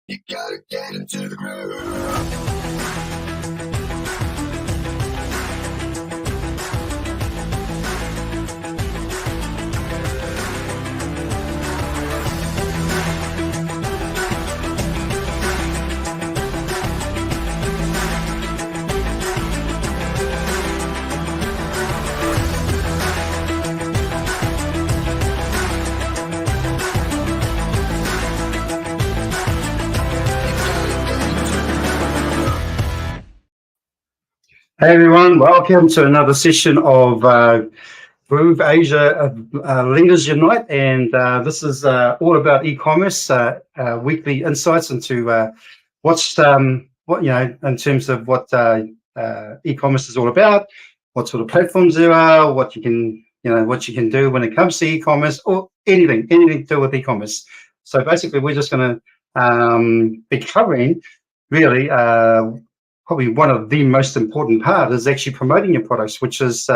You gotta get into the groove. Hey everyone, welcome to another session of Groove Asia Leaders Unite, and this is all about e-commerce, weekly insights into what in terms of what e-commerce is all about, what sort of platforms there are, what you can do when it comes to e-commerce, or anything to do with e-commerce. So basically, we're just going to be covering really. Probably one of the most important part is actually promoting your products, which is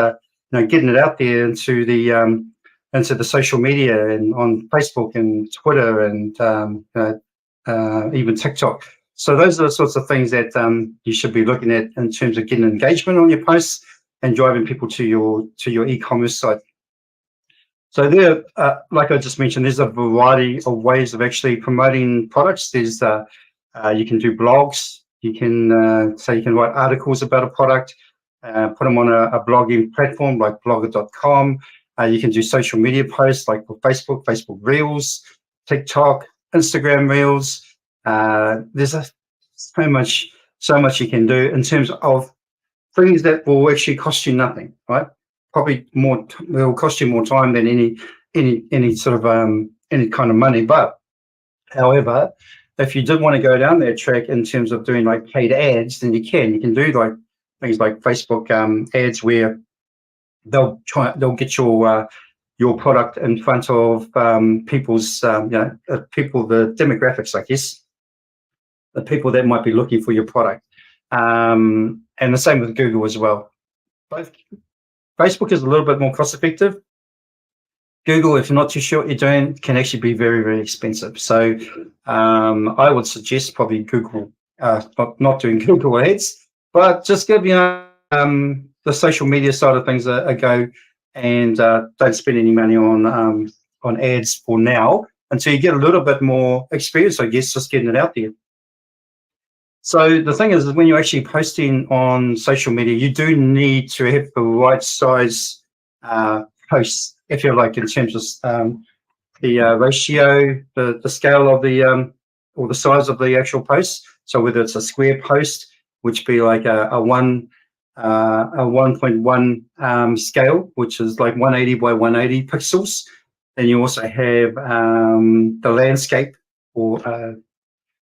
getting it out there into the social media and on Facebook and Twitter and even TikTok. So those are the sorts of things that you should be looking at in terms of getting engagement on your posts and driving people to your e-commerce site. So there, like I just mentioned, there's a variety of ways of actually promoting products. There's you can do blogs. You can you can write articles about a product, put them on a blogging platform like blogger.com. You can do social media posts like for Facebook Reels, TikTok, Instagram Reels. There's so much you can do in terms of things that will actually cost you nothing, right? Probably more, it will cost you more time than any sort of any kind of money. But however, if you did want to go down that track in terms of doing like paid ads, then you can do like things like Facebook ads where they'll get your product in front of people's people, the demographics, I guess, the people that might be looking for your product, and the same with Google as well. Both Facebook is a little bit more cost effective. Google, if you're not too sure what you're doing, can actually be very, very expensive. So I would suggest probably Google, not doing Google ads, but just give the social media side of things a go, and don't spend any money on ads for now until you get a little bit more experience, I guess, just getting it out there. So the thing is when you're actually posting on social media, you do need to have the right size posts, if you like, in terms of the ratio, the scale of the or the size of the actual post. So whether it's a square post, which be like a 1.1 scale, which is like 180 by 180 pixels. Then you also have the landscape or the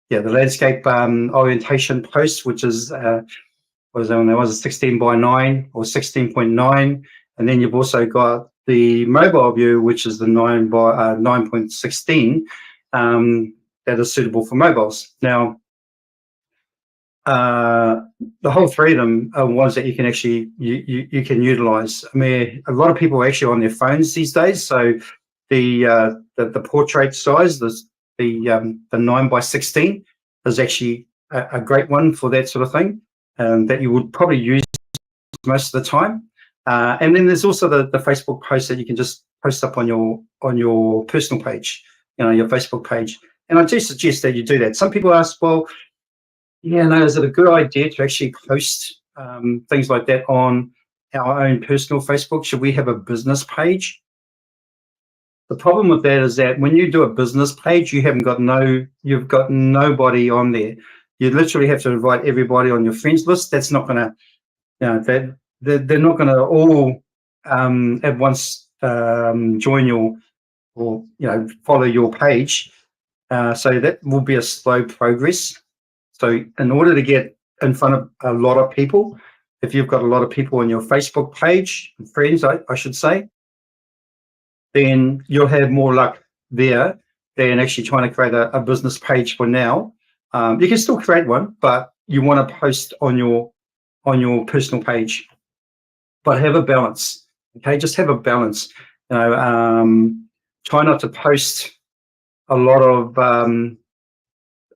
landscape orientation post, which is was a 16 by 9 or 16.9, and then you've also got the mobile view, which is the 9.16 that is suitable for mobiles. Now, the whole three of them are ones that you can actually you can utilize. I mean, a lot of people are actually on their phones these days, so the portrait size, the 9 by 16 is actually a great one for that sort of thing, that you would probably use most of the time. And then there's also the Facebook post that you can just post up on your personal page, your Facebook page. And I do suggest that you do that. Some people ask, well, is it a good idea to actually post things like that on our own personal Facebook? Should we have a business page? The problem with that is that when you do a business page, you've got nobody on there. You literally have to invite everybody on your friends list. That's not going to, they're not going to all at once join or follow your page. So that will be a slow progress. So in order to get in front of a lot of people, if you've got a lot of people on your Facebook page, friends, I should say, then you'll have more luck there than actually trying to create a business page for now. You can still create one, but you want to post on your personal page, but have a balance. Okay, just have a balance. Try not to post a lot of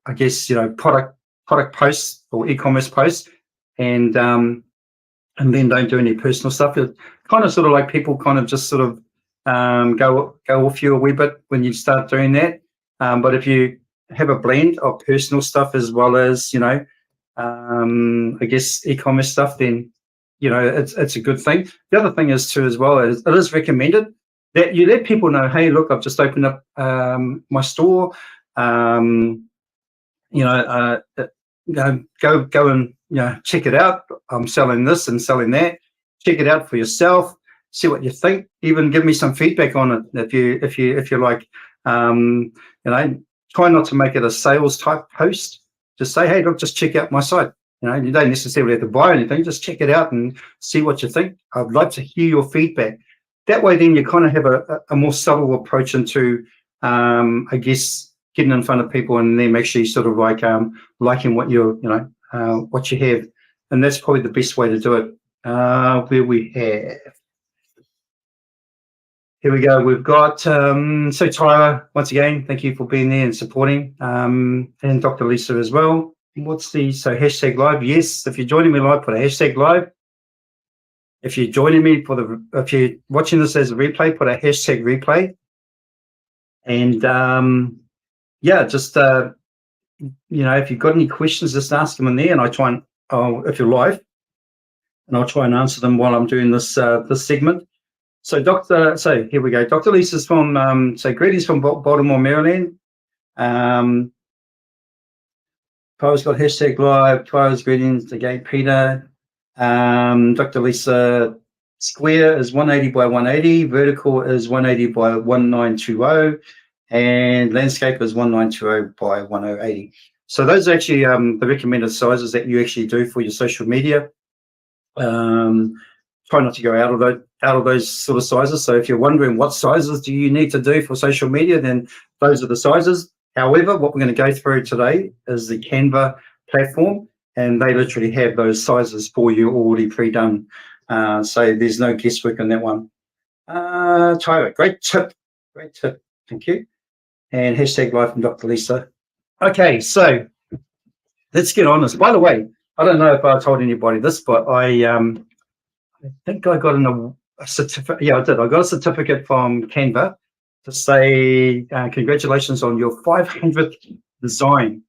I guess, product posts or e-commerce posts, and then don't do any personal stuff. It's kind of sort of like people kind of just sort of go off you a wee bit when you start doing that. But if you have a blend of personal stuff as well as, I guess e-commerce stuff, then it's a good thing. The other thing is too as well is it is recommended that you let people know, hey, look, I've just opened up my store. Go and check it out. I'm selling this and selling that. Check it out for yourself. See what you think. Even give me some feedback on it if you like. Try not to make it a sales type post. Just say, hey, look, just check out my site. You don't necessarily have to buy anything. Just check it out and see what you think. I'd like to hear your feedback. That way, then you kind of have a more subtle approach into, I guess, getting in front of people and then actually sort of like liking what what you have, and that's probably the best way to do it. Where we have, here we go. We've got so Tyra, once again, thank you for being there and supporting, and Dr. Lisa as well. What's the hashtag live? Yes, if you're joining me live, put a hashtag live. If you're joining me if you're watching this as a replay, put a hashtag replay. And just if you've got any questions, just ask them in there, and I try and if you're live, and I'll try and answer them while I'm doing this segment. So here we go. Dr. Lisa's from greetings from Baltimore, Maryland. Tyra's got hashtag live. Tyra's greetings again, Peter. Dr. Lisa, square is 180 by 180, vertical is 180 by 1920, and landscape is 1920 by 1080. So those are actually the recommended sizes that you actually do for your social media. Try not to go out of those sort of sizes. So if you're wondering what sizes do you need to do for social media, then those are the sizes. However, what we're going to go through today is the Canva platform, and they literally have those sizes for you already pre-done. So there's no guesswork on that one. Tyra, great tip. Thank you. And hashtag live from Dr. Lisa. Okay, so let's get on this. By the way, I don't know if I told anybody this, but I think I got a certificate. Yeah, I did. I got a certificate from Canva to say congratulations on your 500th design.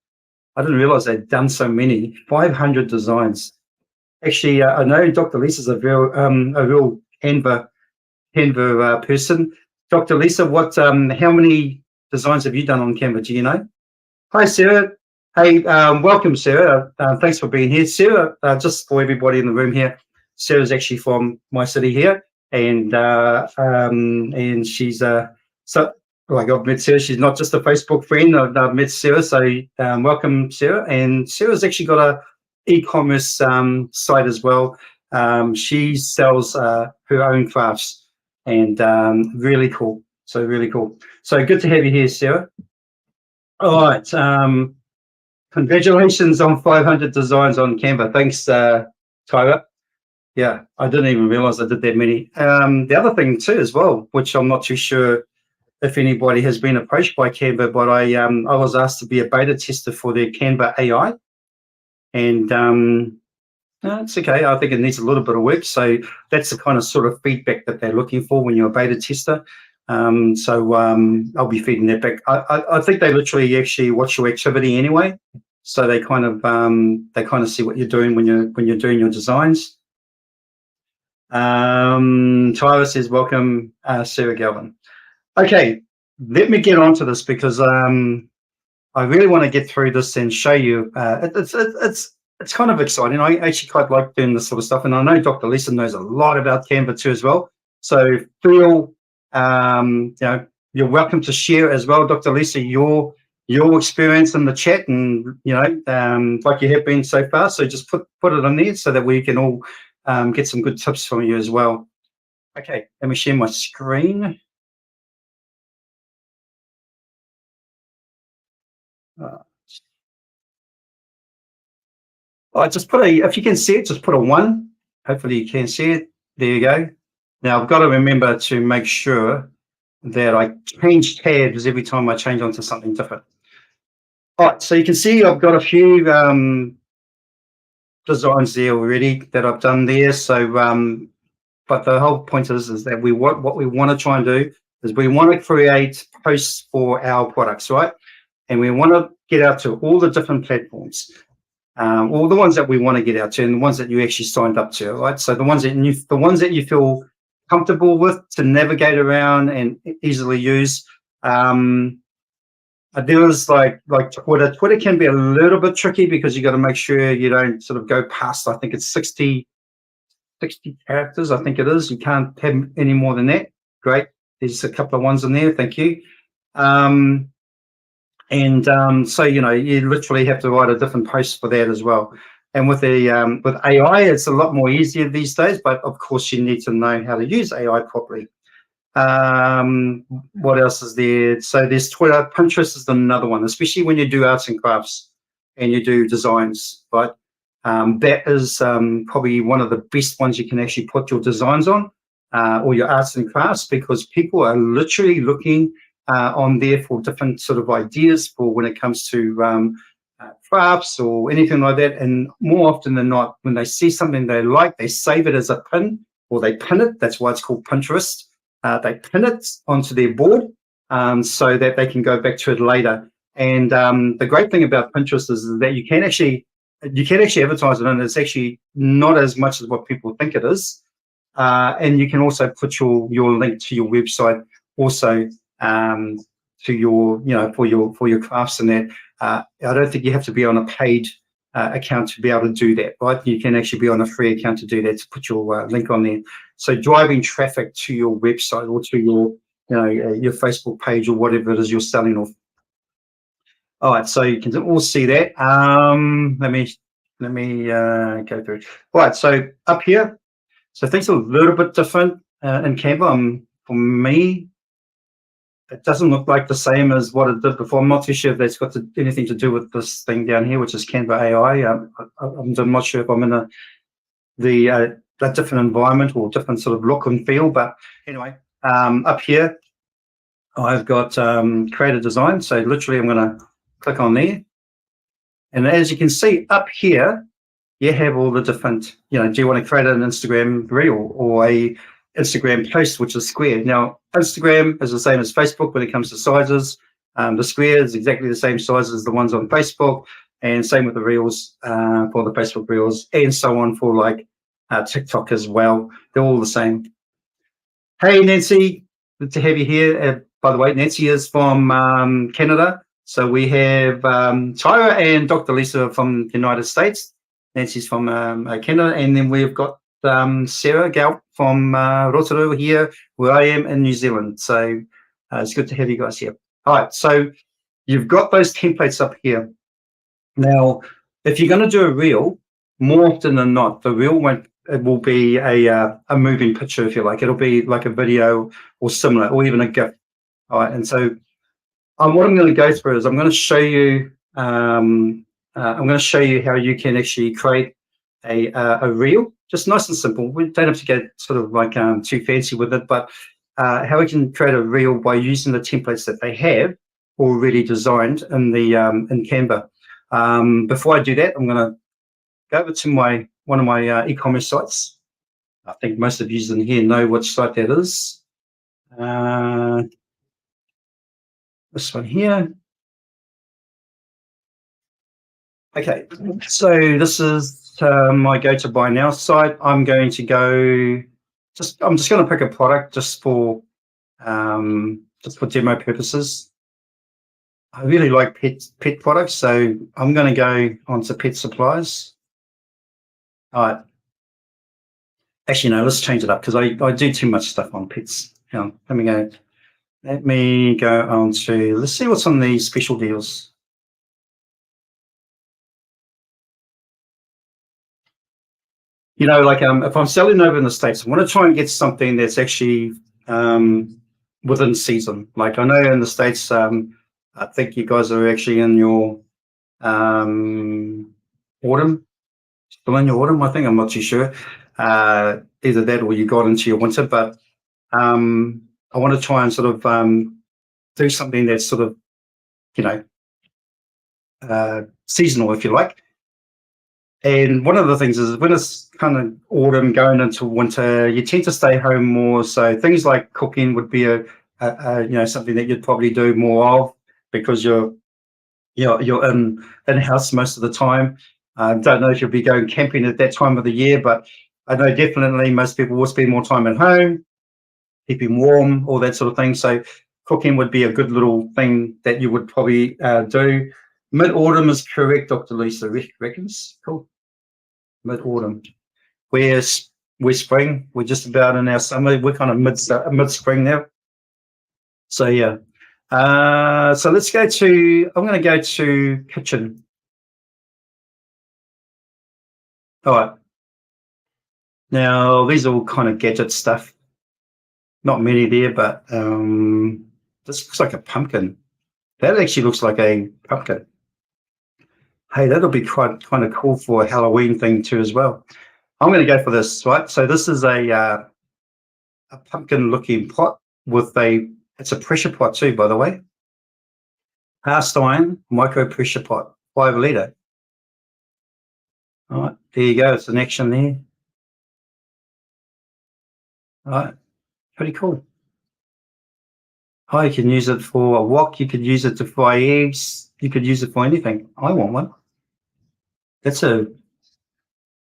I didn't realize they'd done so many, 500 designs. Actually, I know Dr. Lisa's a real Canva person. Dr. Lisa, how many designs have you done on Canva? Do you know? Hi, Sarah. Hey, welcome, Sarah. Thanks for being here. Sarah, just for everybody in the room here, Sarah's actually from my city here, and she's I've met Sarah. She's not just a Facebook friend. I've met Sarah, so welcome, Sarah. And Sarah's actually got a e-commerce site as well. She sells her own crafts, and really cool. So really cool. So good to have you here, Sarah. All right. Congratulations on 500 designs on Canva. Thanks, Tyra. Yeah, I didn't even realize I did that many. The other thing too, as well, which I'm not too sure if anybody has been approached by Canva, but I was asked to be a beta tester for their Canva AI, and it's okay. I think it needs a little bit of work. So that's the kind of sort of feedback that they're looking for when you're a beta tester. I'll be feeding that back. I think they literally actually watch your activity anyway, so they kind of see what you're doing when you're doing your designs. Tyler says, welcome, Sarah Galvin. Okay, let me get on to this because I really want to get through this and show you. It's kind of exciting. I actually quite like doing this sort of stuff, and I know Dr. Lisa knows a lot about Canva too as well. So feel you're welcome to share as well, Dr. Lisa, your experience in the chat, and like you have been so far. So just put it in there so that we can all get some good tips from you as well. Okay, let me share my screen. I just put if you can see it, just put a 1. Hopefully you can see it. There you go. Now I've got to remember to make sure that I change tabs every time I change onto something different. All right, so you can see I've got a few designs there already that I've done there. So, but the whole point is that what we want to try and do is we want to create posts for our products, right? And we want to get out to all the different platforms, all the ones that we want to get out to, and the ones that you actually signed up to, right? So the ones that you feel comfortable with to navigate around and easily use. There is like Twitter. Twitter can be a little bit tricky because you got to make sure you don't sort of go past. I think it's 60 characters. I think it is. You can't have any more than that. Great. There's a couple of ones in there. Thank you. So you literally have to write a different post for that as well. And with with AI, it's a lot more easier these days. But of course, you need to know how to use AI properly. What else is there? So there's Twitter. Pinterest is another one, especially when you do arts and crafts and you do designs, right? That is probably one of the best ones you can actually put your designs on, or your arts and crafts, because people are literally looking on there for different sort of ideas for when it comes to crafts or anything like that. And more often than not, when they see something they like, they save it as a pin or they pin it. That's why it's called Pinterest. They pin it onto their board so that they can go back to it later. And the great thing about Pinterest is that you can actually advertise it, and it's actually not as much as what people think it is. And you can also put your link to your website also to your for your crafts and that. I don't think you have to be on a paid account to be able to do that, right? You can actually be on a free account to do that, to put your link on there. So driving traffic to your website or to your Facebook page or whatever it is you're selling off. All right, so you can all see that. Let me go through. All right, so up here, so things are a little bit different in Canva. For me, it doesn't look like the same as what it did before. I'm not too sure if that's got anything to do with this thing down here, which is Canva AI. I'm not sure if I'm in a different environment or different sort of look and feel. But anyway, up here, I've got create a design. So literally, I'm going to click on there. And as you can see up here, you have all the different, do you want to create an Instagram reel or a Instagram post, which is square? Now, Instagram is the same as Facebook when it comes to sizes. The square is exactly the same size as the ones on Facebook, and same with the reels for the Facebook reels, and so on for like TikTok as well. They're all the same. Hey, Nancy, good to have you here. By the way, Nancy is from Canada. So we have Tyra and Dr. Lisa from the United States. Nancy's from Canada, and then we've got Sarah Galp from Rotorua here, where I am in New Zealand. So it's good to have you guys here. All right, so you've got those templates up here. Now, if you're going to do a reel, more often than not, the reel will be a moving picture, if you like. It'll be like a video or similar, or even a GIF. All right, and so what I'm going to go through is I'm going to show you how you can actually create a reel, just nice and simple. We don't have to get sort of like too fancy with it, but how we can create a reel by using the templates that they have already designed in Canva. Before I do that, I'm going to go over to one of my e-commerce sites. I think most of you in here know which site that is. This one here. Okay, so this is my go to buy now site. I'm going to go. I'm just going to pick a product just for demo purposes. I really like pet products, so I'm going to go onto pet supplies. All right. Actually, no, let's change it up because I do too much stuff on pets. Hang on, let me go on to, let's see what's on these special deals. Like if I'm selling over in the States, I want to try and get something that's actually within season. Like I know in the States, I think you guys are actually in your autumn, still in your autumn, I think. I'm not too sure. Either that or you got into your winter, but I want to try and sort of do something that's sort of, seasonal, if you like. And one of the things is when it's kind of autumn going into winter, you tend to stay home more. So things like cooking would be something that you'd probably do more of because you're in house most of the time. Don't know if you'll be going camping at that time of the year, but I know definitely most people will spend more time at home, keeping warm, all that sort of thing. So cooking would be a good little thing that you would probably do. Mid-autumn is correct, Dr. Lisa reckons. Cool. Mid-autumn. We're spring. We're just about in our summer. We're kind of mid-spring now. So yeah. So let's go to. I'm going to go to kitchen. All right. Now these are all kind of gadget stuff. Not many there, but this looks like a pumpkin. That actually looks like a pumpkin. Hey, that'll be quite kind of cool for a Halloween thing too as well. I'm going to go for this, right? So this is a pumpkin-looking pot with it's a pressure pot too, by the way. Cast iron micro pressure pot, 5 litre. All right, there you go. It's an action there. All right, pretty cool. Oh, you can use it for a wok. You could use it to fry eggs. You could use it for anything. I want one. That's a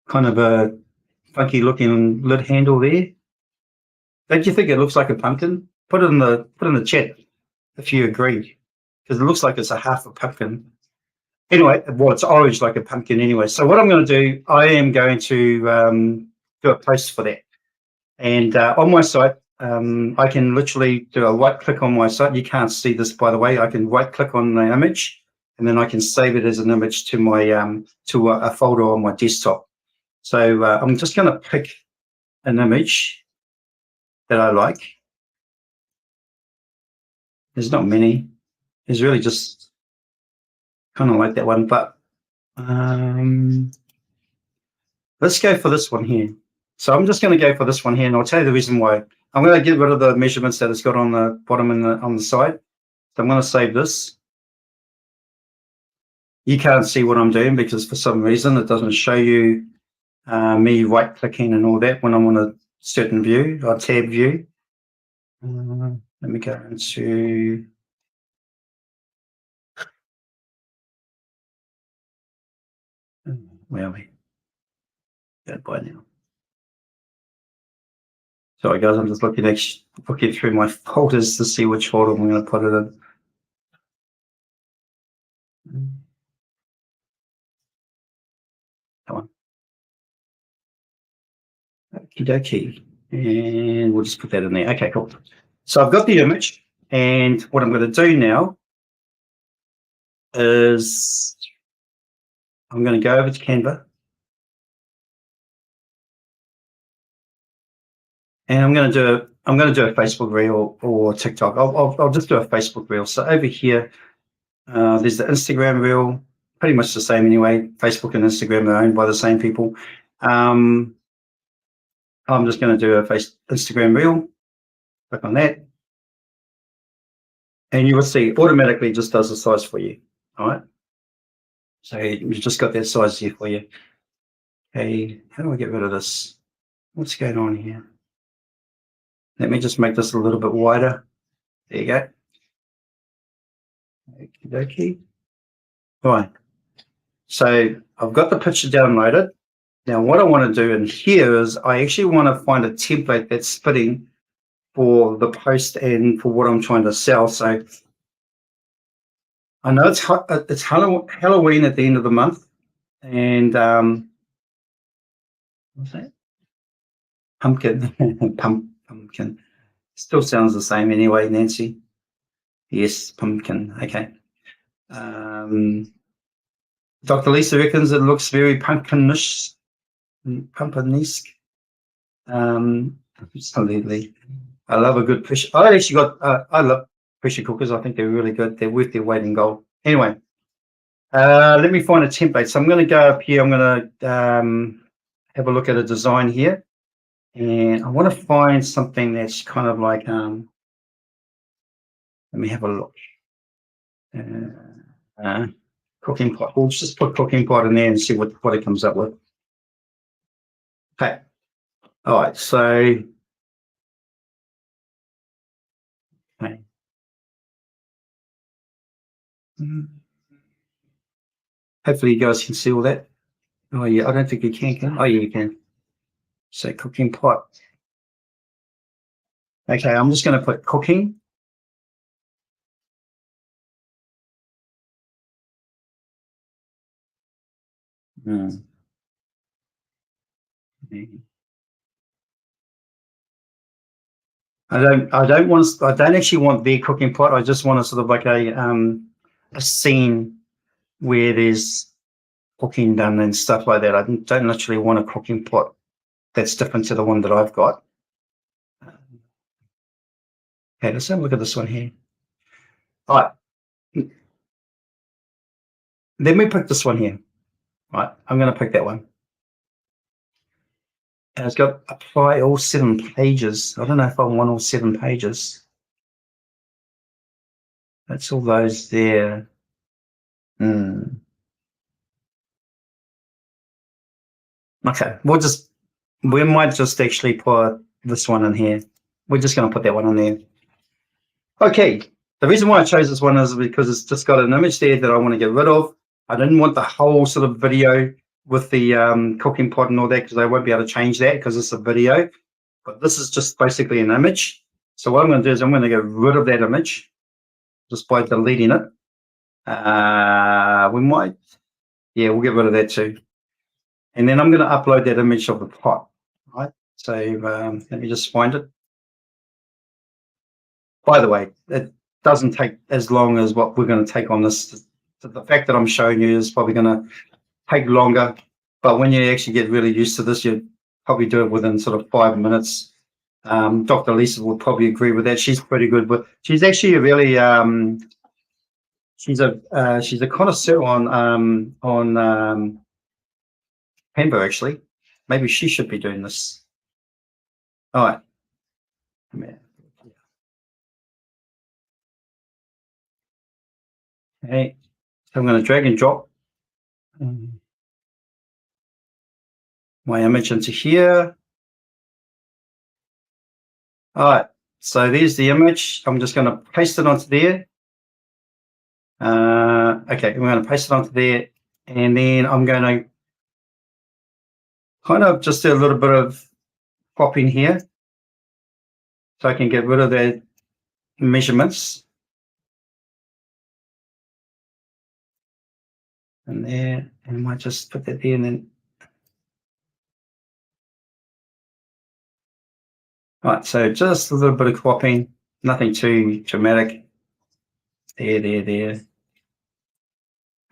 kind of a funky looking lid handle there. Don't you think it looks like a pumpkin? Put it in the chat if you agree, because it looks like it's a half a pumpkin. Anyway, well, it's orange like a pumpkin anyway. So what I'm going to do, I am going to do a post for that. And on my site, I can literally do a right click on my site. You can't see this, by the way. I can right click on the image, and then I can save it as an image to my to a folder on my desktop. So I'm just going to pick an image that I like. There's not many. There's really just kind of like that one, but let's go for this one here. So I'm just going to go for this one here, and I'll tell you the reason why. I'm going to get rid of the measurements that it's got on the bottom and on the side. So I'm going to save this. You can't see what I'm doing because for some reason it doesn't show you me right-clicking and all that when I'm on a certain view or tab view. Let me go into... Where are we? Go by now. Sorry guys, I'm just looking through my folders to see which folder I'm going to put it in. That one. Okie dokie. And we'll just put that in there. Okay, cool. So I've got the image, and what I'm going to do now is I'm going to go over to Canva. And I'm going to do a Facebook reel or TikTok. I'll just do a Facebook reel. So over here, there's the Instagram reel, pretty much the same anyway. Facebook and Instagram are owned by the same people. I'm just going to do a Instagram reel. Click on that, and you will see automatically just does the size for you. All right. So you've just got that size here for you. Okay. How do I get rid of this? What's going on here? Let me just make this a little bit wider. There you go. Okie dokie. Right. So I've got the picture downloaded. Now what I want to do in here is I actually want to find a template that's fitting for the post and for what I'm trying to sell. So I know it's Halloween at the end of the month, and what's that? Pumpkin. Pumpkin. Still sounds the same anyway, Nancy. Yes, pumpkin. Okay. Dr. Lisa reckons it looks very pumpkinish. Pumpkinesque. Absolutely. I love a good pressure. I actually got. I love pressure cookers. I think they're really good. They're worth their weight in gold. Anyway, let me find a template. So I'm going to go up here. I'm going to have a look at a design here, and I want to find something that's kind of like. Let me have a look. cooking pot. We'll just put cooking pot in there and see what it comes up with. Okay. All right. So, okay. Hopefully you guys can see all that. Oh yeah, I don't think you can. Oh yeah, you can. So cooking pot. Okay, I'm just going to put cooking. I don't actually want their cooking pot. I just want a sort of like a scene where there's cooking done and stuff like that. I don't literally want a cooking pot that's different to the one that I've got. Okay, let's have a look at this one here. All right. Let me pick this one here. All right, I'm going to pick that one. And it's got apply all 7 pages. I don't know if I want all 7 pages. That's all those there. Okay, we might just actually put this one in here. We're just going to put that one in there. Okay, the reason why I chose this one is because it's just got an image there that I want to get rid of. I didn't want the whole sort of video with the cooking pot and all that because I won't be able to change that because it's a video. But this is just basically an image. So what I'm going to do is I'm going to get rid of that image just by deleting it. We'll get rid of that too. And then I'm going to upload that image of the pot, right? So let me just find it. By the way, it doesn't take as long as what we're going to take on this. The fact that I'm showing you is probably going to take longer, but when you actually get really used to this, you probably do it within sort of 5 minutes. Dr. Lisa would probably agree with that. She's pretty good, but she's actually a really she's a connoisseur on Canva actually. Maybe she should be doing this. All right. Okay, so I'm going to drag and drop my image into here. All right, so there's the image. I'm just going to paste it onto there. Okay, I'm going to paste it onto there, and then I'm going to kind of just do a little bit of cropping here so I can get rid of the measurements. And there, and I might just put that there and then. All right, so just a little bit of cropping, nothing too dramatic. There.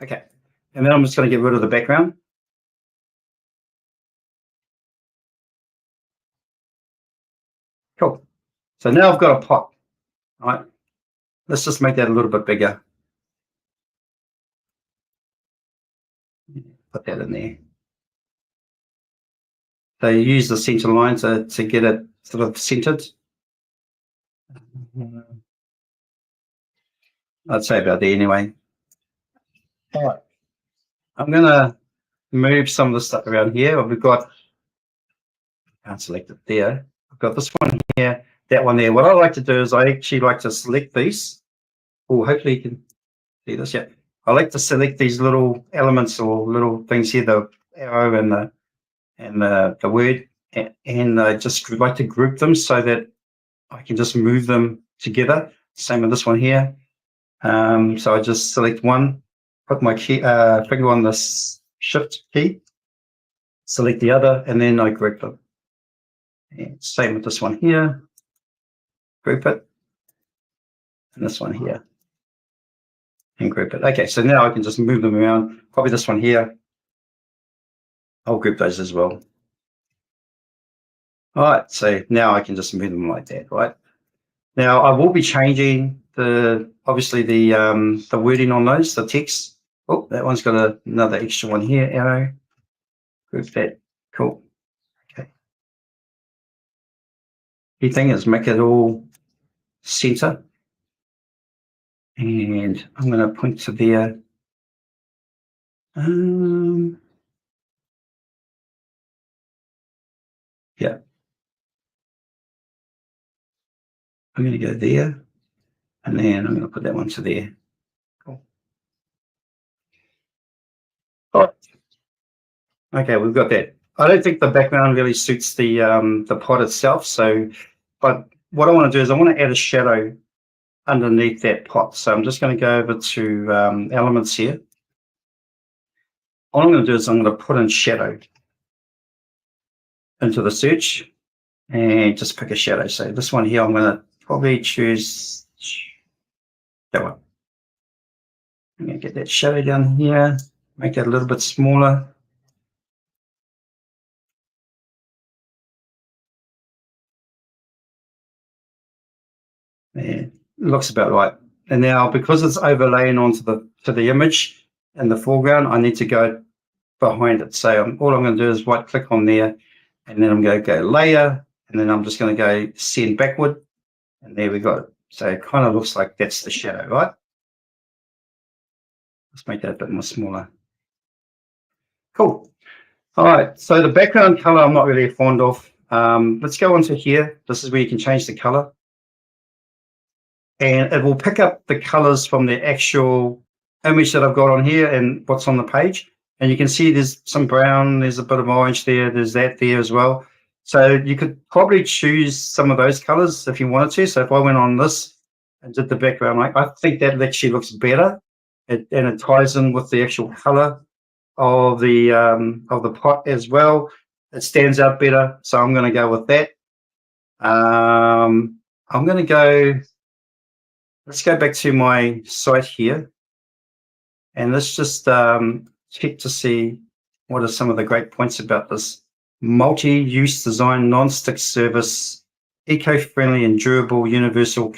Okay, and then I'm just going to get rid of the background. Cool. So now I've got a pot. All right, let's just make that a little bit bigger. Put that in there. So you use the center line to get it sort of centered. I'd say about there anyway. All right. I'm going to move some of the stuff around here. We've got, I can't select it there. I've got this one here, that one there. What I like to do is I actually like to select these. Oh, hopefully you can see this. Yeah. I like to select these little elements or little things here, the arrow and the word, and I just like to group them so that I can just move them together. Same with this one here. So I just select one, put my key, finger on the shift key, select the other, and then I group them. And same with this one here, group it, and this one here, and group it. Okay, so now I can just move them around. Probably this one here, I'll group those as well. All right, so now I can just move them like that, right? Now I will be changing obviously the wording on those, the text. Oh, that one's got another extra one here, arrow. Group that, cool. Okay. Key thing is make it all center. And I'm going to point to there. Yeah, I'm going to go there, and then I'm going to put that one to there. Cool. Oh, okay, we've got that. I don't think the background really suits the pot itself. So, but what I want to do is I want to add a shadow underneath that pot. So I'm just going to go over to elements here. All I'm going to do is I'm going to put in shadow into the search and just pick a shadow. So this one here, I'm going to probably choose that one. I'm going to get that shadow down here, make that a little bit smaller. There, looks about right. And now because it's overlaying onto the image in the foreground, I need to go behind it. So all I'm going to do is right click on there, and then I'm going to go layer, and then I'm just going to go send backward, and there we go. So it kind of looks like that's the shadow, right? Let's make that a bit more smaller. Cool. All right, so the background color I'm not really fond of. Let's go onto here. This is where you can change the color. And it will pick up the colors from the actual image that I've got on here and what's on the page. And you can see there's some brown, there's a bit of orange there, there's that there as well. So you could probably choose some of those colors if you wanted to. So if I went on this and did the background, I think that actually looks better. And it ties in with the actual color of the pot as well. It stands out better. So I'm going to go with that. I'm going to go. Let's go back to my site here, and let's just check to see what are some of the great points about this multi-use design, non-stick service, eco-friendly and durable, universal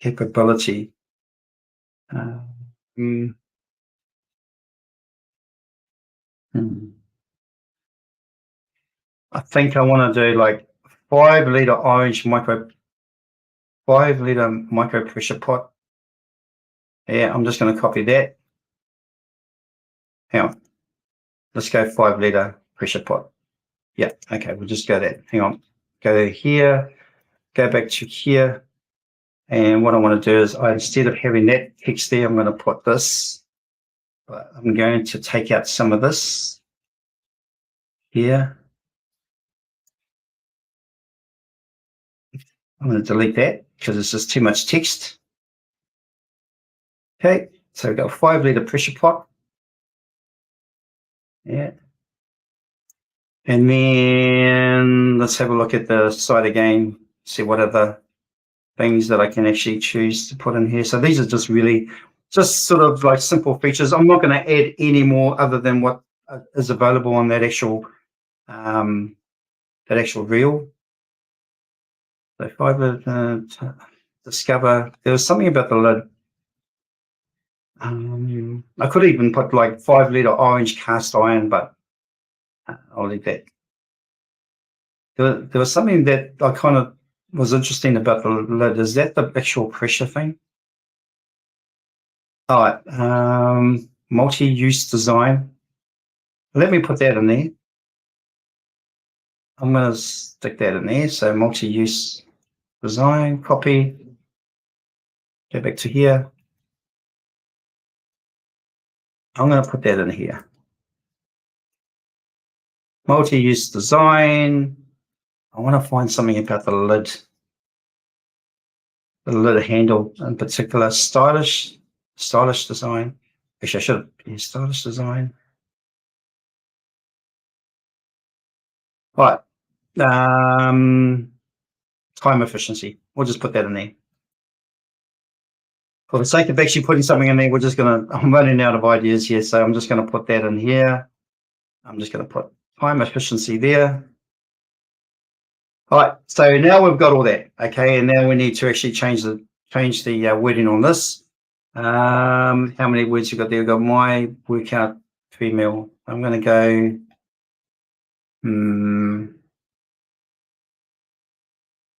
capability. I think I want to do like 5-liter orange micro 5-liter micro pressure pot. Yeah, I'm just going to copy that. Hang on. Let's go 5-liter pressure pot. Yeah, okay, we'll just go there. Hang on. Go here, go back to here. And what I want to do is instead of having that text there, I'm going to put this. But I'm going to take out some of this here. I'm going to delete that because it's just too much text. Okay, so we've got a 5-liter pressure pot. Yeah. And then let's have a look at the site again, see what other things that I can actually choose to put in here. So these are just really just sort of like simple features. I'm not going to add any more other than what is available on that actual reel. So if I discover, there was something about the lid. I could even put like 5-liter orange cast iron, but I'll leave that. There was something that I kind of was interesting about the lid. Is that the actual pressure thing? All right, multi-use design. Let me put that in there. I'm going to stick that in there. So multi-use design, copy, go back to here. I'm going to put that in here. Multi-use design. I want to find something about the lid handle in particular. Stylish design. Actually, I should have stylish design. All right. Time efficiency. We'll just put that in there. For the sake of actually putting something in there, I'm running out of ideas here, so I'm just going to put that in here. I'm just going to put time efficiency there. All right, so now we've got all that, okay, and now we need to actually change the wording on this. How many words you got there? We've got my workout female. I'm going to go.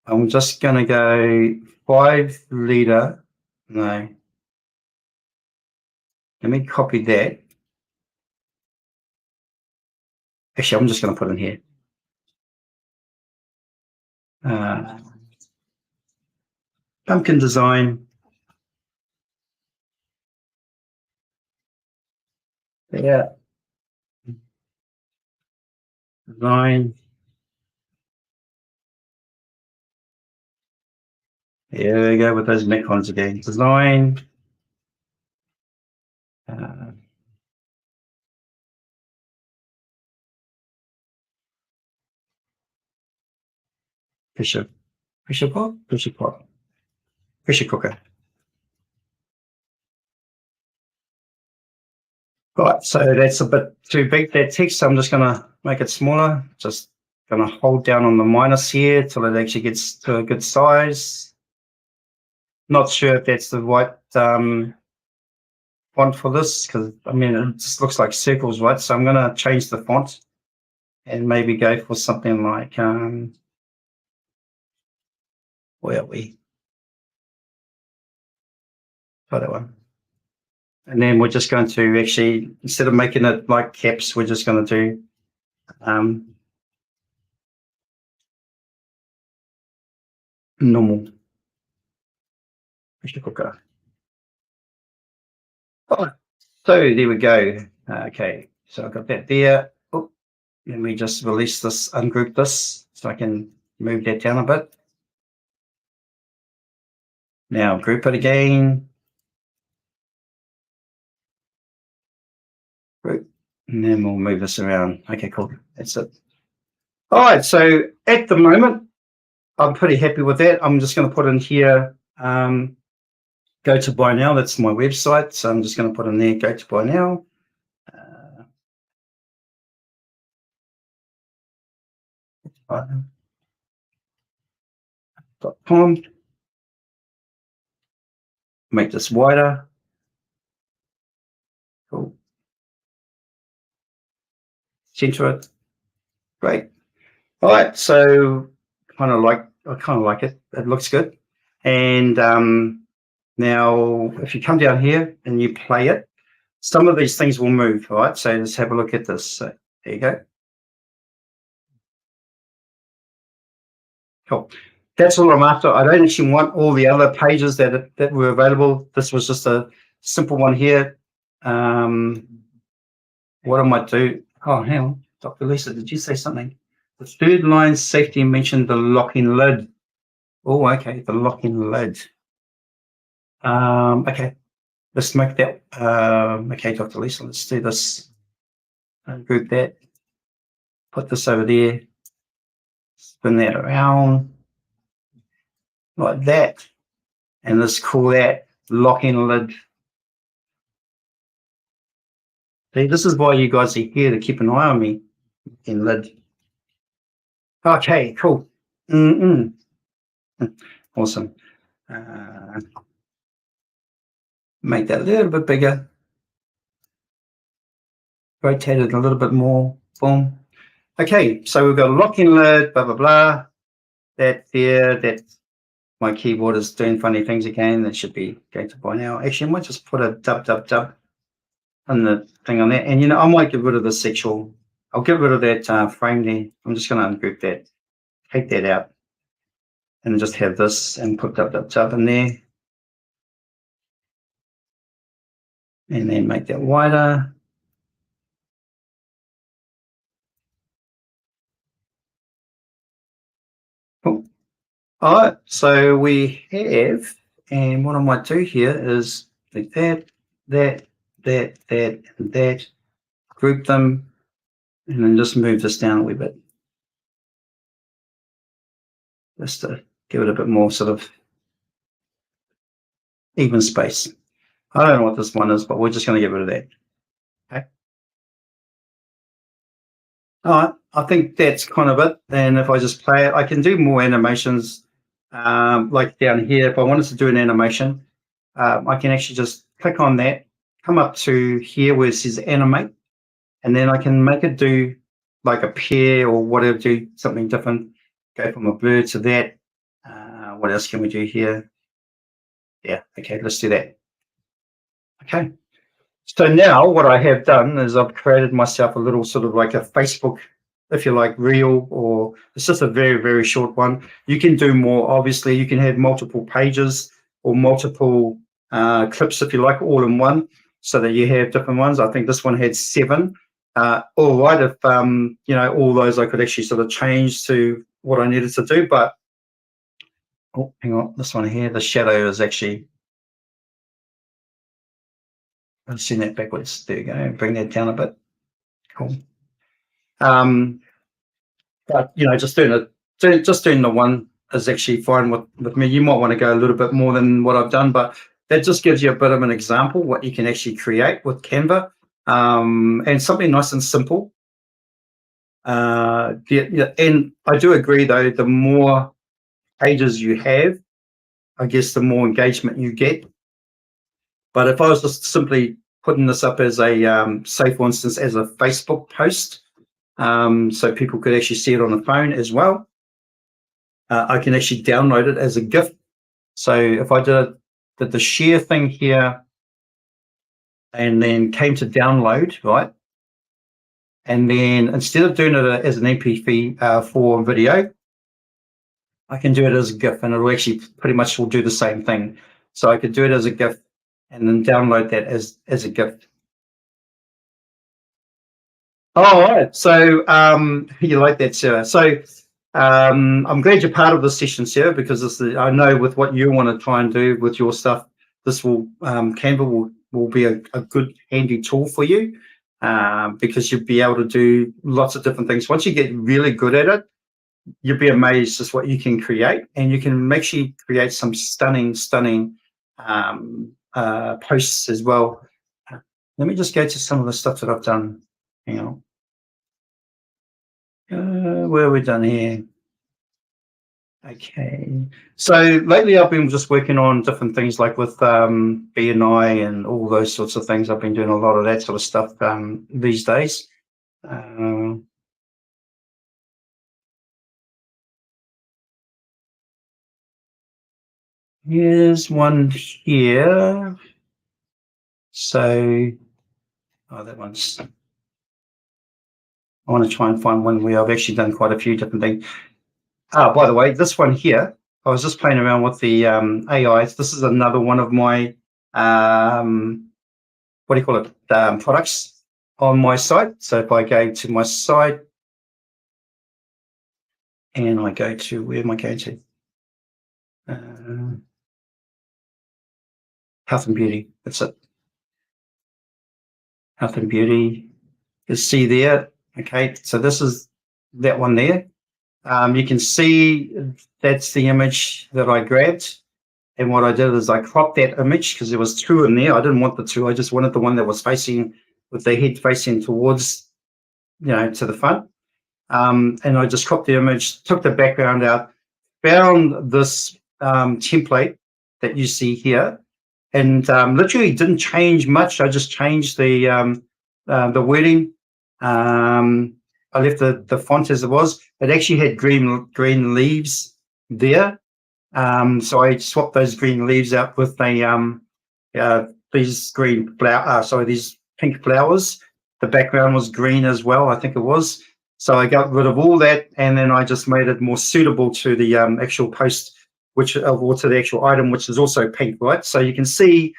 I'm just going to go 5-liter. No. Let me copy that. Actually, I'm just going to put in here. Pumpkin design. Yeah. Design. There we go with those Nikons again. Design. Pressure cooker. Right, so that's a bit too big, that text. So I'm just going to make it smaller. Just going to hold down on the minus here till it actually gets to a good size. Not sure if that's the right font for this, because I mean it just looks like circles, right? So I'm going to change the font and maybe go for something like where are we? Try that one. And then we're just going to actually, instead of making it like caps, we're just going to do normal pressure cooker. Oh, so there we go. Okay, so I've got that there. Oh, let me just release this, ungroup this, so I can move that down a bit. Now group it again. Group, and then we'll move this around. Okay, cool. That's it. All right, so at the moment, I'm pretty happy with that. I'm just going to put in here, go to buy now. That's my website. So I'm just going to put in there, go to buy now. .com. Make this wider. Cool. Center it. Great. All right. So I kind of like it. It looks good. And now if you come down here and you play it, some of these things will move. All right. So let's have a look at this. So there you go. Cool. That's all I'm after. I don't actually want all the other pages that were available. This was just a simple one here. What I might do, oh, hang on, Dr. Lisa, did you say something? The third line safety mentioned the locking lid. Oh, okay, the locking lid. Okay, let's make that, okay, Dr. Lisa, let's do this. Group that, put this over there, spin that around like that, and let's call that locking lid. See, this is why you guys are here, to keep an eye on me in lid. Okay, cool. Awesome. Make that a little bit bigger. Rotate it a little bit more. Boom. Okay, so we've got a locking lid, blah, blah, blah. That there, that my keyboard is doing funny things again. That should be going to buy now. Actually, I might just put a dub on the thing on that. And, you know, I might get rid of the sexual. I'll get rid of that frame there. I'm just going to ungroup that. Take that out. And just have this and put dub in there. And then make that wider. Cool. All right, so we have, and what I might do here is like that, and that, group them, and then just move this down a wee bit. Just to give it a bit more sort of even space. I don't know what this one is, but we're just going to get rid of that. Okay. All right, I think that's kind of it. And if I just play it, I can do more animations. Like down here, if I wanted to do an animation, I can actually just click on that, come up to here where it says animate, and then I can make it do like a pair or whatever, do something different, go from a blur to that. What else can we do here? Yeah, okay, let's do that. Okay, So now what I have done is I've created myself a little sort of like a Facebook, if you like, reel, or it's just a very, very short one. You can do more. Obviously, you can have multiple pages or multiple clips, if you like, all in one, so that you have different ones. I think this one had 7. All right, if all those I could actually sort of change to what I needed to do. But oh, hang on, this one here, the shadow is actually. I've seen that backwards. There you go. Bring that down a bit. Cool. But just doing the one is actually fine with me. You might want to go a little bit more than what I've done, but that just gives you a bit of an example what you can actually create with Canva, and something nice and simple. And I do agree though, the more pages you have, I guess the more engagement you get. But if I was just simply putting this up as a, say for instance, as a Facebook post, so people could actually see it on the phone as well, I can actually download it as a GIF. So if I did the share thing here and then came to download, right? And then instead of doing it as an MP4 video, I can do it as a GIF, and it'll actually pretty much will do the same thing. So I could do it as a GIF and then download that as a GIF. All right. So you like that, Sarah. So I'm glad you're part of this session, Sarah, because I know with what you want to try and do with your stuff, this will Canva will be a good handy tool for you, because you'll be able to do lots of different things. Once you get really good at it, you'll be amazed just what you can create, and you can actually create some stunning posts as well. Let me just go to some of the stuff that I've done. Hang on. Where are we done here? Okay, so lately I've been just working on different things like with BNI and all those sorts of things. I've been doing a lot of that sort of stuff these days. Here's one here. So, that one's. I want to try and find one where I've actually done quite a few different things. By the way, this one here, I was just playing around with the AIs. This is another one of my, what do you call it, products on my site. So if I go to my site and I go to, where am I going to? Health and beauty, that's it. Health and beauty, you see there. Okay, so this is that one there. You can see that's the image that I grabbed. And what I did is I cropped that image because there was 2 in there. I didn't want the 2. I just wanted the one that was facing with the head facing towards, to the front. And I just cropped the image, took the background out, found this template that you see here, and literally didn't change much. I just changed the wording. I left the font as it was. It actually had green leaves there. So I swapped those green leaves out with these these pink flowers. The background was green as well, I think it was. So I got rid of all that, and then I just made it more suitable to the actual post, or to the actual item, which is also pink, right? So you can see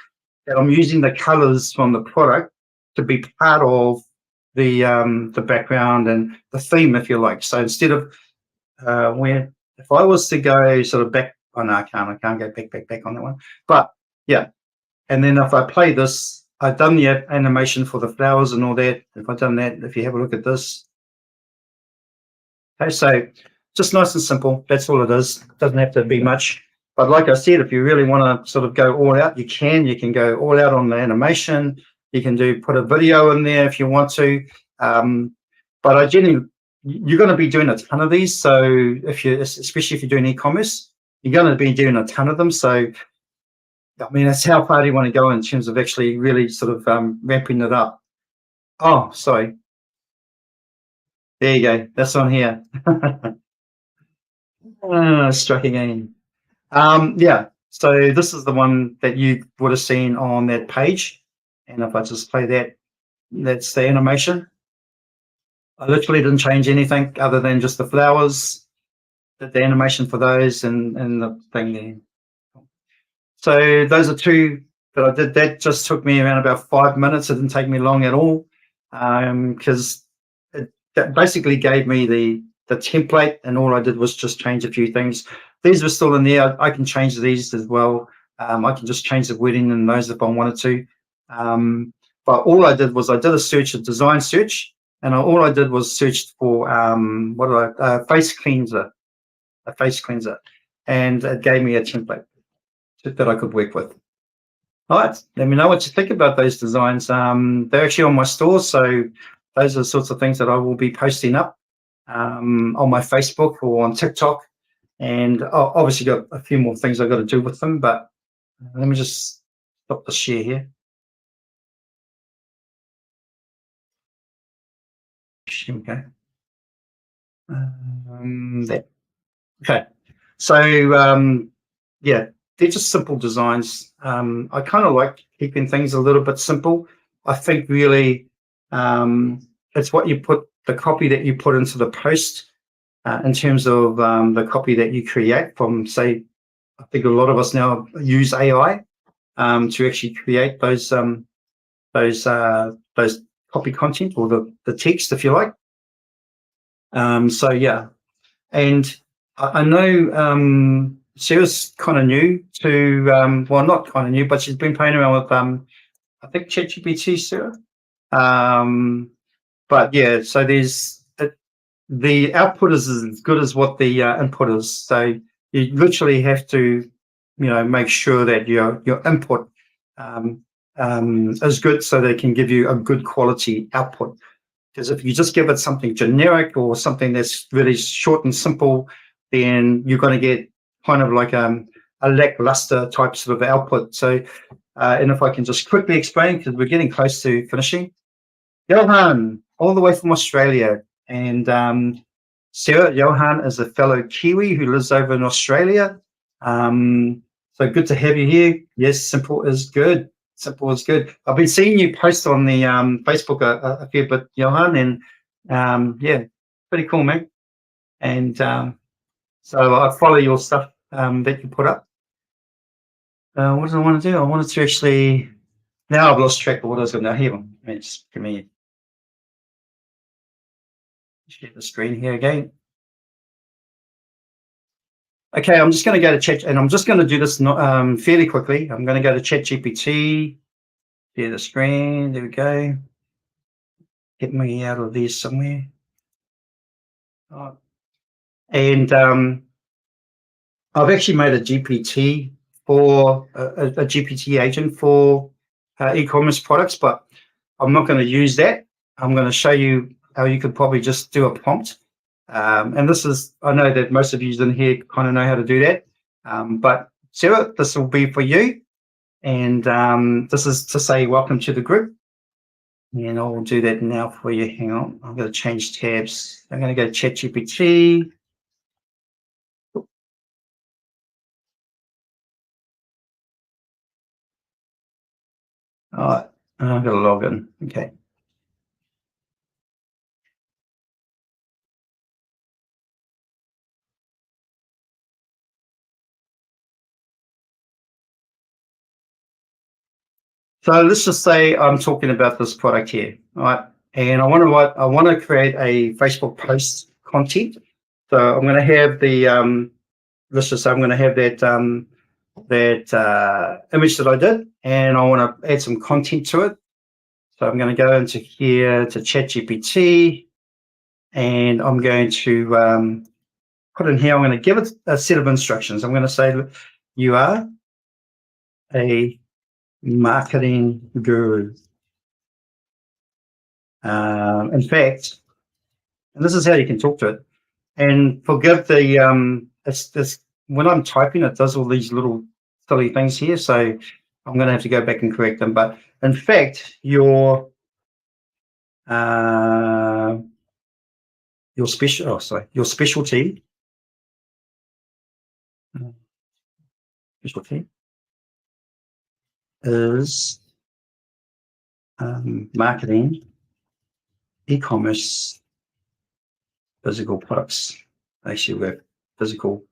that I'm using the colors from the product to be part of the background and the theme, if you like. So instead of if I was to go sort of back, oh no, I can't go back on that one. But yeah, and then if I play this, I've done the animation for the flowers and all that. If I've done that, if you have a look at this, okay, so just nice and simple. That's all it is. Doesn't have to be much. But like I said, if you really want to sort of go all out, you can go all out on the animation. You can put a video in there if you want to. But I generally, you're going to be doing a ton of these. So especially if you're doing e-commerce, you're going to be doing a ton of them. So, I mean, that's how far do you want to go in terms of actually really sort of ramping it up. Oh, sorry. There you go. That's on here. Struck again. Yeah. So this is the one that you would have seen on that page. And if I just play that, that's the animation. I literally didn't change anything other than just the flowers, did the animation for those and the thing there. So those are two that I did. That just took me around about 5 minutes. It didn't take me long at all, because that basically gave me the template, and all I did was just change a few things. These were still in there. I can change these as well. I can just change the wording in those if I wanted to. But all I did was I did a search, a design search, and all I did was searched for face cleanser, a face cleanser, and it gave me a template that I could work with. All right, let me know what you think about those designs. They're actually on my store, so those are the sorts of things that I will be posting up on my Facebook or on TikTok. And obviously got a few more things I've got to do with them, but let me just stop the share here. Okay. There. Okay. So yeah, they're just simple designs. I kind of like keeping things a little bit simple. I think really it's what you put, the copy that you put into the post in terms of the copy that you create from, say, I think a lot of us now use AI to actually create those copy content or the text, if you like. So yeah, and I know Sarah's kind of new to, well, not kind of new, but she's been playing around with, I think, ChatGPT, Sarah. But yeah, so the output is as good as what the input is. So you literally have to, make sure that your input is good, so they can give you a good quality output. Because if you just give it something generic or something that's really short and simple, then you're going to get kind of like a lackluster type sort of output. So, and if I can just quickly explain, because we're getting close to finishing. Johan, all the way from Australia. And Sarah, Johan is a fellow Kiwi who lives over in Australia. So good to have you here. Yes, simple is good. Simple is good. I've been seeing you post on the Facebook a fair bit, Johan, and yeah, pretty cool, man. And so I follow your stuff that you put up. What did I want to do? I wanted to actually. Now I've lost track of what I was going to do. Here, just give me share the screen here again. Okay, I'm just going to go to chat, and I'm just going to do this fairly quickly. I'm going to go to ChatGPT, share the screen. There we go. Get me out of there somewhere. And I've actually made a GPT for a GPT agent for e-commerce products, but I'm not going to use that. I'm going to show you how you could probably just do a prompt. And this is, I know that most of you in here kind of know how to do that. But Sarah, this will be for you. And this is to say welcome to the group. And I'll do that now for you. Hang on, I'm going to change tabs. I'm going to go to ChatGPT. All right, I'm going to log in. Okay. So let's just say I'm talking about this product here, all right? And I want to create a Facebook post content. So I'm going to have the let's just say I'm going to have that image that I did, and I want to add some content to it. So I'm going to go into here to ChatGPT, and I'm going to put in here. I'm going to give it a set of instructions. I'm going to say, you are a marketing guru. In fact, and this is how you can talk to it. And forgive the it's this when I'm typing, it does all these little silly things here. So I'm going to have to go back and correct them. But in fact, your your specialty is marketing, e-commerce, physical products. Actually, we're physical.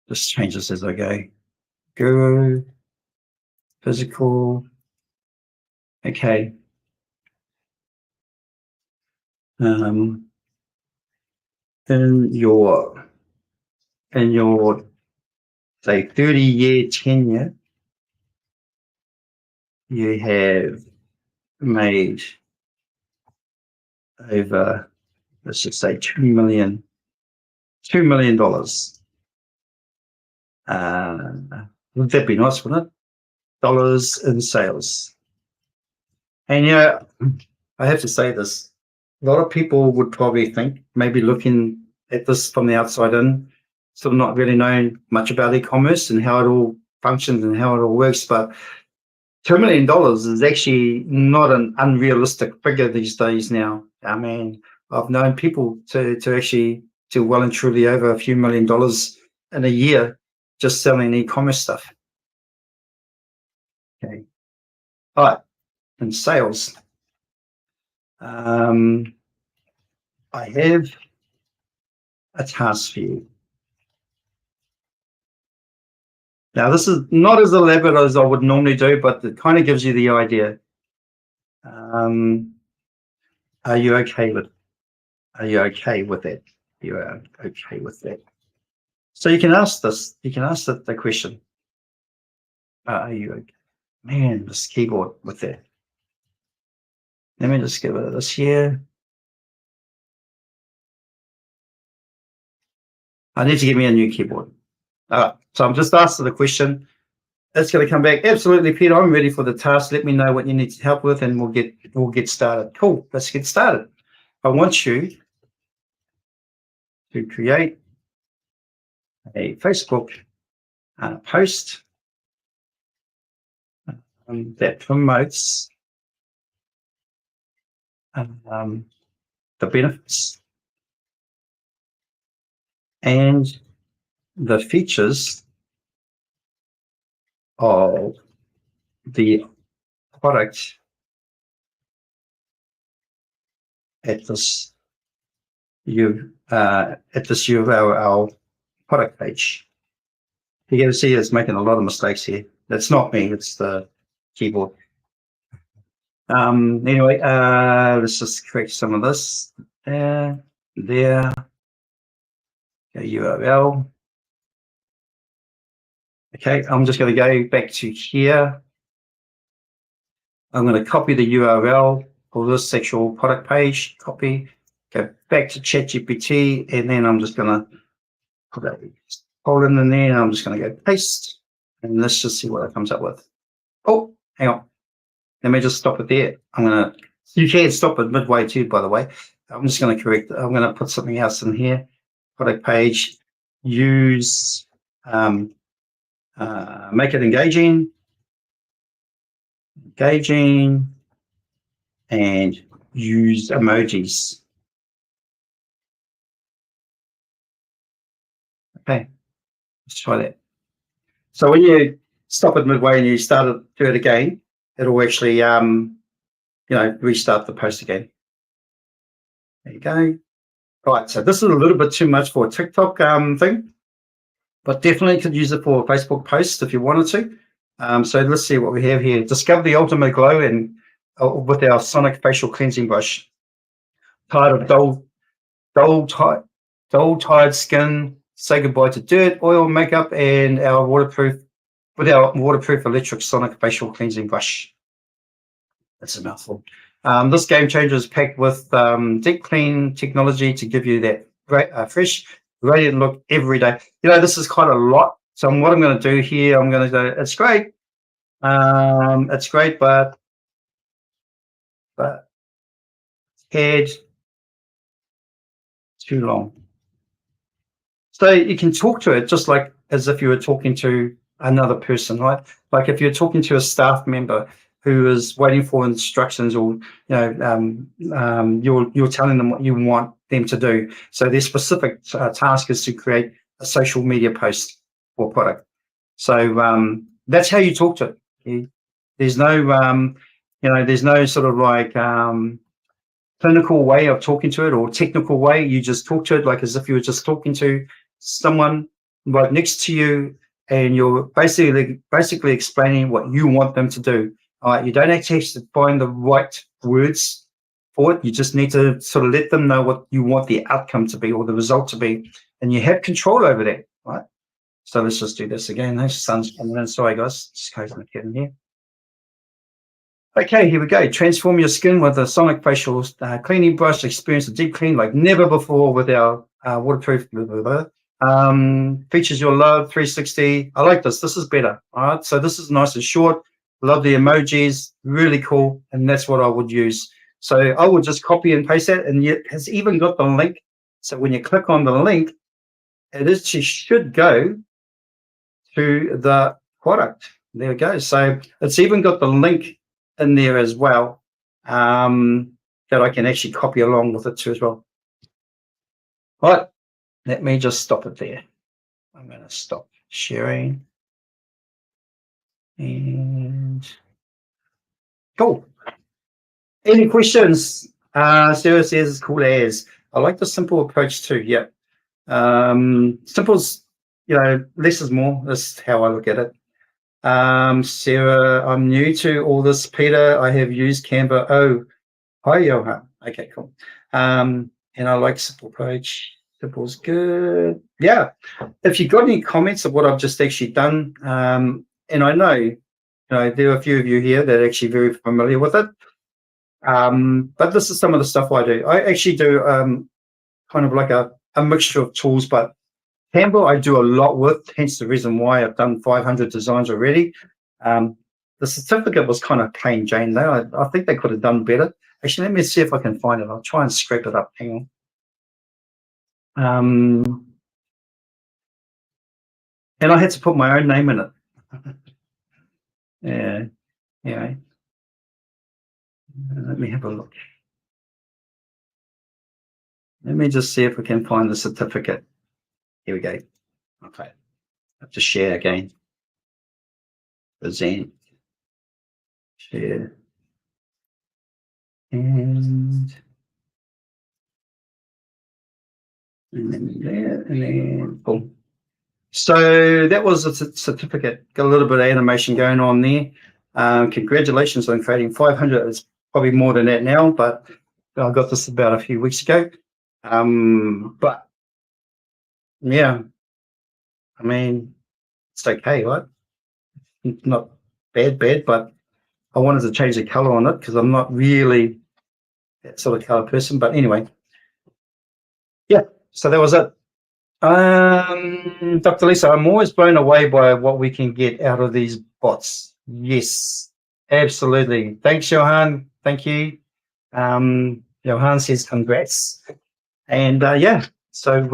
Just change this as I go. Guru, physical. Okay. In your say 30-year tenure, you have made over, let's just say $2 million. Would that be nice, wouldn't it? Dollars in sales. And I have to say this, a lot of people would probably think, maybe looking at this from the outside in, sort of not really knowing much about e-commerce and how it all functions and how it all works, but $2 million is actually not an unrealistic figure these days now. I mean, I've known people to actually do well and truly over a few $1 million in a year just selling e-commerce stuff. Okay. All right. In sales, I have a task for you. Now, this is not as elaborate as I would normally do, but it kind of gives you the idea. Are you okay with? Are you okay with that? You are okay with that. So you can ask this. You can ask the question. Are you okay? Man, this keyboard with that. Let me just give it this here. I need to give me a new keyboard. So I'm just asking the question. It's going to come back. Absolutely, Peter. I'm ready for the task. Let me know what you need help with, and we'll get started. Cool. Let's get started. I want you to create a Facebook post that promotes the benefits and the features of the product at this URL product page. You can see it's making a lot of mistakes here. That's not me, it's the keyboard. Anyway, let's just correct some of this. There, URL. Okay, I'm just going to go back to here. I'm going to copy the URL for this sexual product page, copy, go back to ChatGPT, and then I'm just going to put a colon in there, and I'm just going to go paste, and let's just see what it comes up with. Oh, hang on. Let me just stop it there. You can stop it midway too, by the way. I'm just going to correct it. I'm going to put something else in here. Product page, use, make it engaging, and use emojis. Okay, let's try that. So when you stop it midway and you do it again, it'll actually, restart the post again. There you go. All right, so this is a little bit too much for a TikTok thing, but definitely could use it for a Facebook post if you wanted to. So let's see what we have here. Discover the ultimate glow and with our sonic facial cleansing brush. Tired of dull, tired skin. Say goodbye to dirt, oil, makeup, and our waterproof electric sonic facial cleansing brush. That's a mouthful. This game changer is packed with deep clean technology to give you that great, fresh, radiant look every day. This is quite a lot. So what I'm going to do here, I'm going to go, it's great. It's great, but head too long. So you can talk to it just like as if you were talking to another person, right? Like if you're talking to a staff member who is waiting for instructions, or you're telling them what you want them to do. So their specific task is to create a social media post for product. So that's how you talk to it. There's no, there's no sort of like clinical way of talking to it or technical way. You just talk to it like as if you were just talking to someone right next to you, and you're basically explaining what you want them to do. All right, you don't actually have to find the right words for it. You just need to sort of let them know what you want the outcome to be or the result to be, and you have control over that, right? So let's just do this again. The sun's coming in. Sorry, guys. Just closing the curtain here. Okay, here we go. Transform your skin with a sonic facial cleaning brush. Experience a deep clean like never before with our waterproof. Features your love 360. I like this. This is better. All right. So this is nice and short. Love the emojis. Really cool. And that's what I would use. So I would just copy and paste that. And it has even got the link. So when you click on the link, it should go to the product. There we go. So it's even got the link in there as well, that I can actually copy along with it too as well. Right, let me just stop it there. I'm going to stop sharing. And cool. Any questions? Sarah says cool as. I like the simple approach too. Yeah. Simple's, less is more. That's how I look at it. Sarah, I'm new to all this. Peter, I have used Canva. Oh, hi, Johan. Okay, cool. And I like simple approach. Simple's good. Yeah. If you've got any comments of what I've just actually done, and I know, there are a few of you here that are actually very familiar with it. But this is some of the stuff I do. I actually do kind of like a mixture of tools, but Canva I do a lot with, hence the reason why I've done 500 designs already. The certificate was kind of plain Jane though. I think they could have done better. Actually, let me see if I can find it. I'll try and scrape it up. Hang on. And I had to put my own name in it. Yeah. Let me have a look. Let me just see if we can find the certificate. Here we go. Okay. I have to share again. Present. Share. And then there, and then boom. So that was a certificate. Got a little bit of animation going on there. Congratulations on creating 500. It's probably more than that now, but I got this about a few weeks ago. But yeah, I mean, it's okay, right? Not bad, but I wanted to change the color on it because I'm not really that sort of color person. But anyway, yeah, so that was it. Dr. Lisa, I'm always blown away by what we can get out of these bots. Yes, absolutely. Thanks, Johan. Thank you. Johan says congrats. And yeah, so,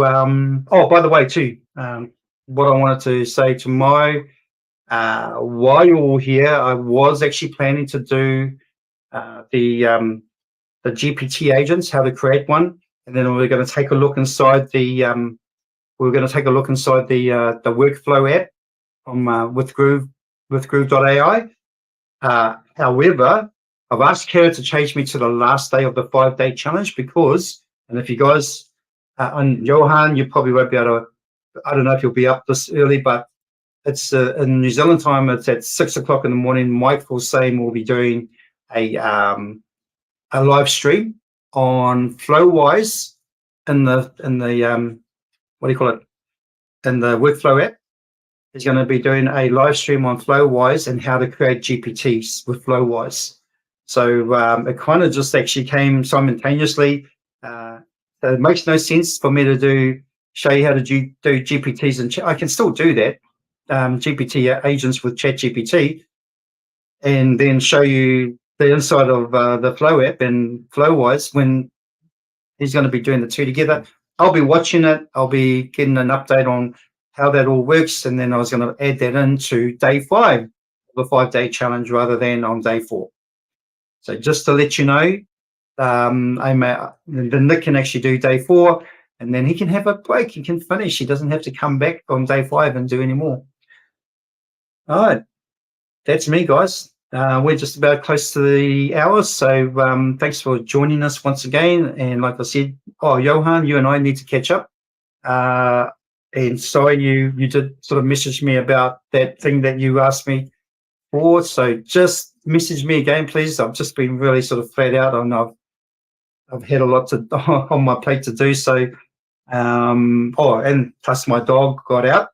oh, by the way, too, what I wanted to say tomorrow, while you're all here, I was actually planning to do the GPT agents, how to create one. And then we're going to take a look inside the workflow app from with Groove.ai. However, I've asked Kara to change me to the last day of the 5-day challenge because, and if you guys, and Johan, you probably won't be able to, I don't know if you'll be up this early, but it's in New Zealand time, it's at 6 o'clock in the morning. Mike will say we'll be doing a live stream on Flowwise in the what do you call it, in the workflow app. He's going to be doing a live stream on Flowwise and how to create GPTs with Flowwise. So it kind of just actually came simultaneously. It makes no sense for me to show you how to do GPTs, and I can still do that, GPT agents with ChatGPT, and then show you the inside of the Flow app and Flowwise when he's going to be doing the two together. I'll be watching it. I'll be getting an update on how that all works, and then I was going to add that into day 5 of the 5-day challenge rather than on day 4. So just to let you know, Nick can actually do day 4, and then he can have a break. He can finish. He doesn't have to come back on day 5 and do any more. All right, that's me, guys. We're just about close to the hour, so thanks for joining us once again. And like I said, Johan, you and I need to catch up. Uh, and sorry, you did sort of message me about that thing that you asked me for. So just message me again, please. I've just been really sort of flat out, and I've had a lot to on my plate to do. So, and plus my dog got out,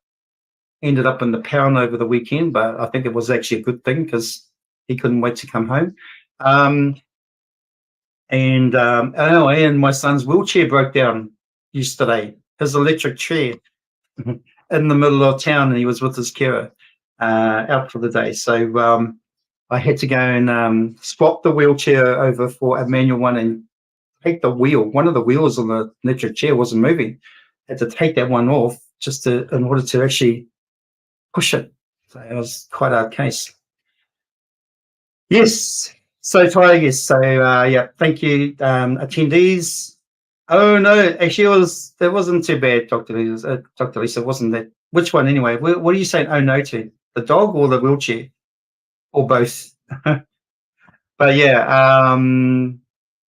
ended up in the pound over the weekend, but I think it was actually a good thing because he couldn't wait to come home. Um, and my son's wheelchair broke down yesterday, his electric chair in the middle of town, and he was with his carer out for the day. So I had to go and swap the wheelchair over for a manual one and take the wheel. One of the wheels on the electric chair wasn't moving. Had to take that one off in order to actually push it. So it was quite a case. Yes. So Ty, yes. So yeah, thank you, attendees. Oh no, actually it wasn't too bad, Dr. Lisa. Dr. Lisa, wasn't that? Which one anyway? What are you saying? Oh no to the dog or the wheelchair or both? But yeah,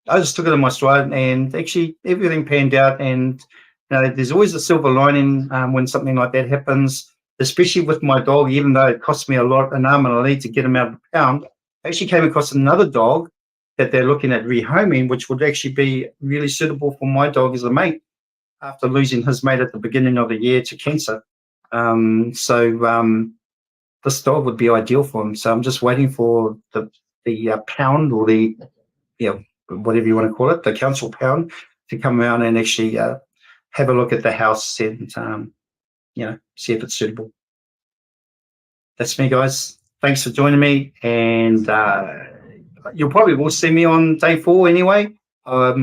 I just took it in my stride, and actually everything panned out. And there's always a silver lining when something like that happens, especially with my dog. Even though it cost me an arm and a leg to get him out of the pound, I actually came across another dog that they're looking at rehoming, which would actually be really suitable for my dog as a mate after losing his mate at the beginning of the year to cancer. So this dog would be ideal for him. So I'm just waiting for the pound or the whatever you want to call it, the council pound, to come around and actually have a look at the house and see if it's suitable. That's me, guys. Thanks for joining me, and you'll probably will see me on day 4 anyway. I've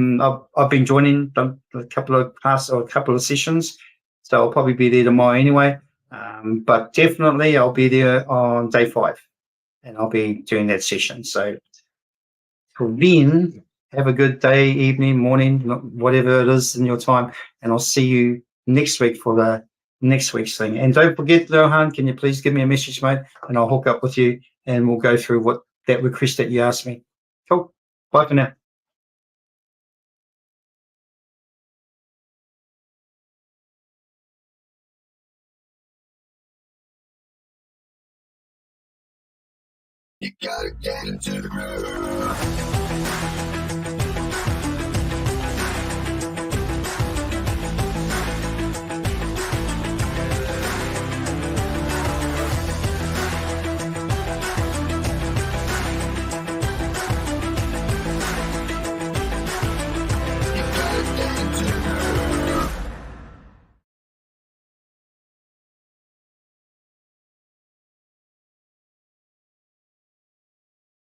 been joining a couple of classes or a couple of sessions, so I'll probably be there tomorrow anyway. But definitely I'll be there on day 5, and I'll be doing that session. So till then, have a good day, evening, morning, whatever it is in your time, and I'll see you next week for the next week's thing. And don't forget, Johan, can you please give me a message, mate, and I'll hook up with you and we'll go through what that request that you asked me. Cool. Bye for now. You gotta get into the groove.